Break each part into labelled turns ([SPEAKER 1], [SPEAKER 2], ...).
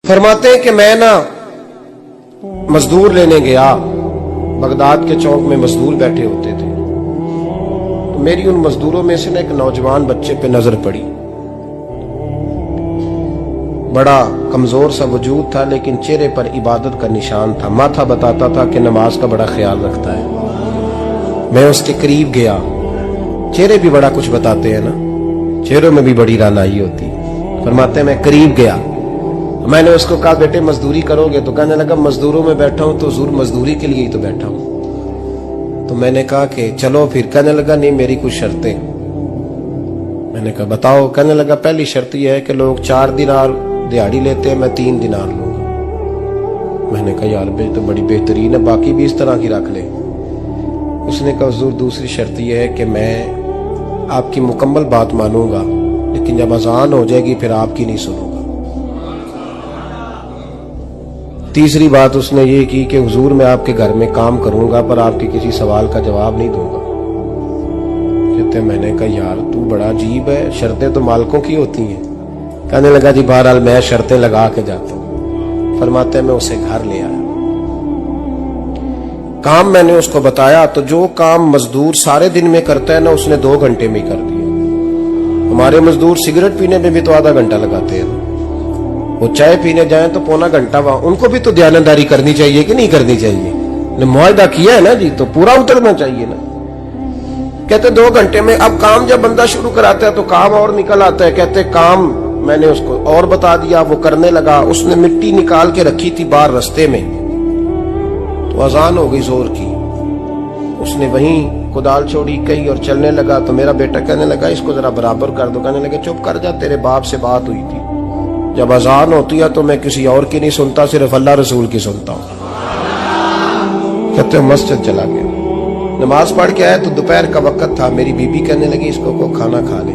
[SPEAKER 1] फरमाते हैं कि मैं ना मजदूर लेने गया, बगदाद के चौक में मजदूर बैठे होते थे, तो मेरी उन मजदूरों में से ना एक नौजवान बच्चे पे नजर पड़ी। बड़ा कमजोर सा वजूद था, लेकिन चेहरे पर इबादत का निशान था। माथा बताता था कि नमाज का बड़ा ख्याल रखता है। मैं उसके करीब गया। चेहरे भी बड़ा कुछ बताते हैं ना, चेहरों में भी बड़ी रानाई होती है। फरमाते हैं मैं करीब गया, मैंने उसको कहा बेटे मजदूरी करोगे? तो कहने लगा मजदूरों में बैठा हूं तो हुजूर मजदूरी के लिए ही तो बैठा हूं। तो मैंने कहा कि चलो फिर। कहने लगा नहीं, मेरी कुछ शर्तें। मैंने कहा बताओ? कहने लगा पहली शर्त यह है कि लोग 4 दिनार दिहाड़ी लेते हैं, मैं 3 दिनार लूंगा। मैंने कहा यार बे तो बड़ी बेहतरीन है, बाकी भी इस तरह की रख ले। उसने कहा हुजूर दूसरी शर्त यह है कि मैं आपकी मुकम्मल बात मानूंगा, लेकिन जब अजान हो जाएगी फिर आपकी नहीं सुनूंगा। तीसरी बात उसने ये की कि हुजूर मैं आपके घर में काम करूंगा पर आपके किसी सवाल का जवाब नहीं दूंगा। कहते मैंने कहा यार तू बड़ा अजीब है, शर्तें तो मालिकों की होती हैं। कहने लगा जी बहरहाल मैं शर्तें लगा के जाता हूं। फरमाते हैं मैं उसे घर ले आया, काम मैंने उसको बताया, तो जो काम मजदूर सारे दिन में करता है ना उसने 2 घंटे में ही कर दिया। हमारे मजदूर सिगरेट पीने में भी तो आधा घंटा लगाते हैं, वो चाय पीने जाए तो पौना घंटा वहां। उनको भी तो दयानतदारी करनी चाहिए कि नहीं करनी चाहिए? ने मुआहदा किया है ना जी, तो पूरा उतरना चाहिए ना। कहते 2 घंटे में। अब काम जब बंदा शुरू कराता है तो काम और निकल आता है। कहते काम मैंने उसको और बता दिया, वो करने लगा। उसने मिट्टी निकाल के रखी थी बाहर रस्ते में, तो अजान हो गई जोर की। उसने वहीं कुदाल छोड़ी कही और चलने लगा। तो मेरा बेटा कहने लगा इसको जरा बराबर कर दो। कहने लगे चुप कर जा, तेरे बाप से बात हुई थी, जब अजान होती है तो मैं किसी और की नहीं सुनता, सिर्फ अल्लाह रसूल की सुनता हूं। कहते मस्जिद चला गया, नमाज पढ़ के आया तो दोपहर का वक्त था। मेरी बीबी कहने लगी इसको को खाना खा ले।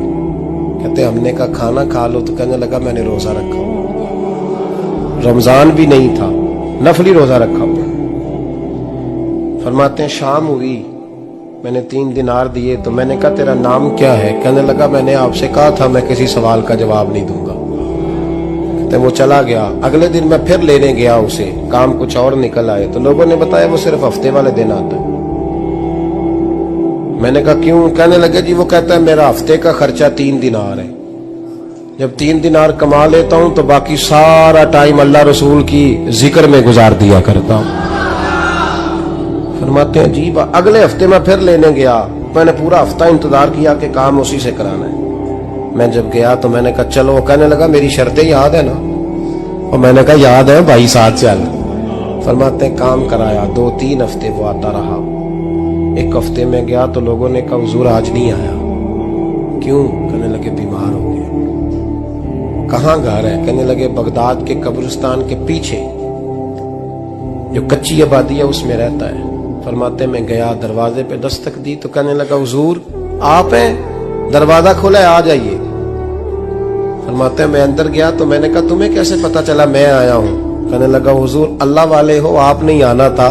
[SPEAKER 1] कहते हमने कहा खाना खा लो, तो कहने लगा मैंने रोजा रखा हुआ, रमजान भी नहीं था, नफली रोजा रखा हुआ। फरमाते हैं शाम हुई, मैंने 3 दिनार दिए, तो मैंने कहा तेरा नाम क्या है? कहने लगा मैंने आपसे कहा था मैं किसी सवाल का जवाब नहीं दूंगा। तो वो चला गया। अगले दिन मैं फिर लेने गया उसे, काम कुछ और निकल आए, तो लोगों ने बताया वो सिर्फ हफ्ते वाले दिन आता है। मैंने कहा क्यों? कहने लगे जी वो कहता है मेरा हफ्ते का खर्चा 3 दिनार है, जब 3 दिनार कमा लेता हूं तो बाकी सारा टाइम अल्लाह रसूल की जिक्र में गुजार दिया करता हूं। फरमाते हैं जी अगले हफ्ते मैं फिर लेने गया, मैंने पूरा हफ्ता इंतजार किया कि काम उसी से कराना है। मैं जब गया तो मैंने कहा चलो। कहने लगा मेरी शर्तें याद है ना? और मैंने कहा याद है भाई साथ चल। फरमाते हैं काम कराया, 2-3 हफ्ते वो आता रहा। 1 हफ्ते में गया तो लोगों ने कहा हुजूर आज नहीं आया। क्यों? कहने लगे बीमार हो गए। कहाँ घर है? कहने लगे बगदाद के कब्रिस्तान के पीछे जो कच्ची आबादी है उसमें रहता है। फरमाते मैं गया, दरवाजे पे दस्तक दी तो कहने लगा हुजूर आप हैं? दरवाजा खोला है, आ जाइए। फरमाते हैं मैं अंदर गया तो मैंने कहा तुम्हें कैसे पता चला मैं आया हूं? कहने लगा हुजूर अल्लाह वाले हो, आप नहीं आना था,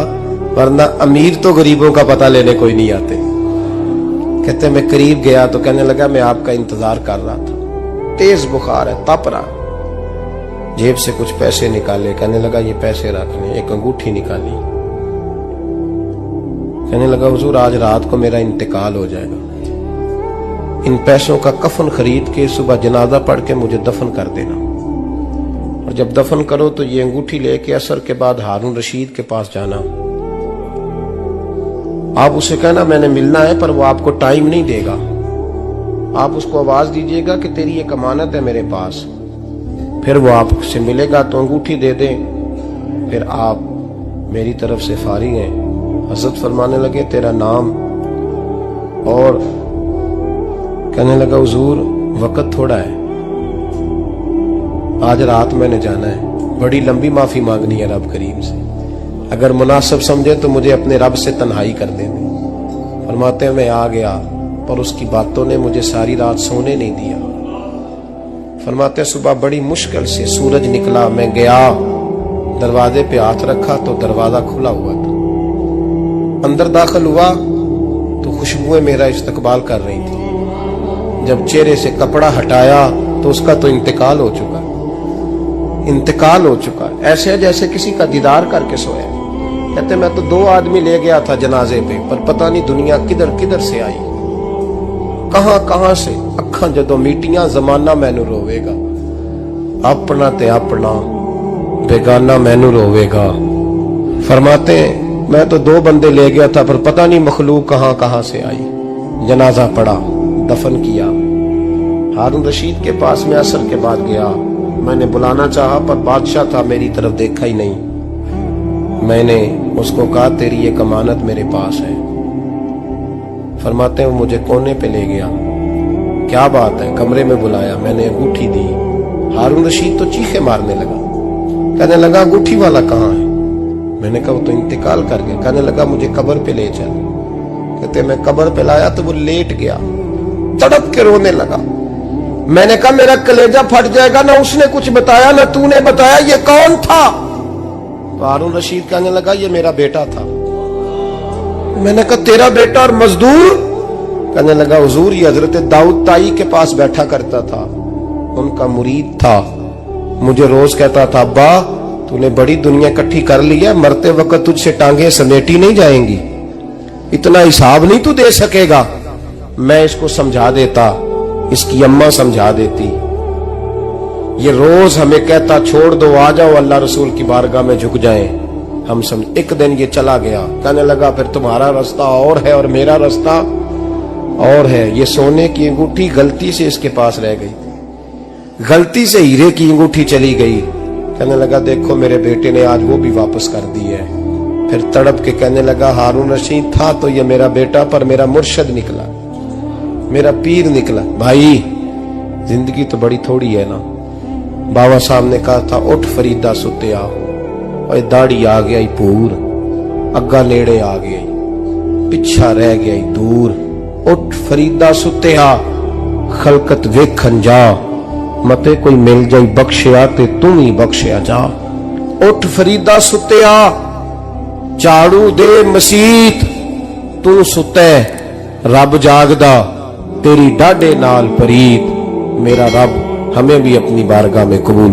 [SPEAKER 1] वरना अमीर तो गरीबों का पता लेने कोई नहीं आते। कहते मैं करीब गया तो कहने लगा मैं आपका इंतजार कर रहा था, तेज बुखार है, तप रहा। जेब से कुछ पैसे निकाले, कहने लगा ये पैसे रख लें। एक अंगूठी निकाली, कहने लगा हुजूर आज रात को मेरा इंतकाल हो जाएगा, इन पैसों का कफन खरीद के सुबह जनाजा पढ़ के मुझे दफन कर देना, और जब दफन करो तो ये अंगूठी लेके असर के बाद हारून रशीद के पास जाना। आप उसे कहना मैंने मिलना है पर वो आपको टाइम नहीं देगा। आप उसको आवाज दीजिएगा कि तेरी एक अमानत है मेरे पास, फिर वो आपसे मिलेगा तो अंगूठी दे दे, फिर आप मेरी तरफ से फारिग हैं। हजरत फरमाने लगे तेरा नाम? और कहने लगा हुजूर वक्त थोड़ा है, आज रात मैंने जाना है, बड़ी लंबी माफी मांगनी है रब करीम से, अगर मुनासिब समझे तो मुझे अपने रब से तन्हाई कर देने। फरमाते हैं मैं आ गया पर उसकी बातों ने मुझे सारी रात सोने नहीं दिया। फरमाते हैं सुबह बड़ी मुश्किल से सूरज निकला, मैं गया दरवाजे पे हाथ रखा तो दरवाजा खुला हुआ था। अंदर दाखिल हुआ तो खुशबुएं मेरा इस्तकबाल कर रही थी। जब चेहरे से कपड़ा हटाया तो उसका तो इंतकाल हो चुका। इंतकाल हो चुका है, ऐसे है जैसे किसी का दीदार करके सोया। कहते मैं तो 2 आदमी ले गया था जनाजे पे, पर पता नहीं दुनिया किधर किधर से आई, कहां कहां से। अखां जदों मीटियां जमाना मैनू रोवेगा, अपना ते अपना बेगाना मैनू रोवेगा। फरमाते हैं मैं तो 2 बंदे ले गया था, पर पता नहीं मखलूक कहां कहां से आई। जनाजा पड़ा, दफन किया। हारून रशीद के पास में असर के बाद गया, मैंने बुलाना चाहा पर बादशाह था, मेरी तरफ देखा ही नहीं। मैंने उसको कहा तेरी ये अमानत मेरे पास है। फरमाते हैं वो मुझे कोने पे ले गया, क्या बात है, कमरे में बुलाया, मैंने अंगूठी दी। हारून रशीद तो चीखे मारने लगा, कहने लगा अंगूठी वाला कहाँ है? मैंने कहा वो तो इंतकाल कर गया। कहने लगा मुझे कब्र पे ले चल। कहते मैं कब्र पे लाया तो वो लेट गया, तड़प के रोने लगा। मैंने कहा मेरा कलेजा फट जाएगा, ना उसने कुछ बताया ना तूने बताया, ये कौन था? तो हारून रशीद कहने लगा ये मेरा बेटा था। मैंने कहा तेरा बेटा और मजदूर? कहने लगा हुजूर ये हजरत दाऊद ताई के पास बैठा करता था, उनका मुरीद था, मुझे रोज कहता था अब्बा तूने बड़ी दुनिया इकट्ठी कर ली है, मरते वक्त तुझसे टांगे समेटी नहीं जाएंगी, इतना हिसाब नहीं तू दे सकेगा। मैं इसको समझा देता, इसकी अम्मा समझा देती। ये रोज हमें कहता छोड़ दो, आ जाओ अल्लाह रसूल की बारगाह में झुक जाएं। हम समझ। एक दिन ये चला गया, कहने लगा फिर तुम्हारा रास्ता और है और मेरा रास्ता और है। ये सोने की अंगूठी गलती से इसके पास रह गई, गलती से हीरे की अंगूठी चली गई। कहने लगा देखो मेरे बेटे ने आज वो भी वापस कर दी है। फिर तड़प के कहने लगा हारून रशीद था तो ये मेरा बेटा, पर मेरा मुर्शद निकला, मेरा पीर निकला। भाई जिंदगी तो बड़ी थोड़ी है ना। बाबा साहब ने कहा था उठ फरीदा सुत्या, और दाढ़ी आ गया ही पूर, अग्गा नेड़े आ गया ही, पिछा रह गया ही दूर। उठ फरीदा सुत्या खलकत वेखन जा, मते कोई मिल जाई बख्शिया ते तू ही बख्शिया जा। उठ फरीदा सुत्या झाड़ू दे मसीत, तू सुते रब जागदा, तेरी डाडे नाल परीत। मेरा रब हमें भी अपनी बारगाह में कबूल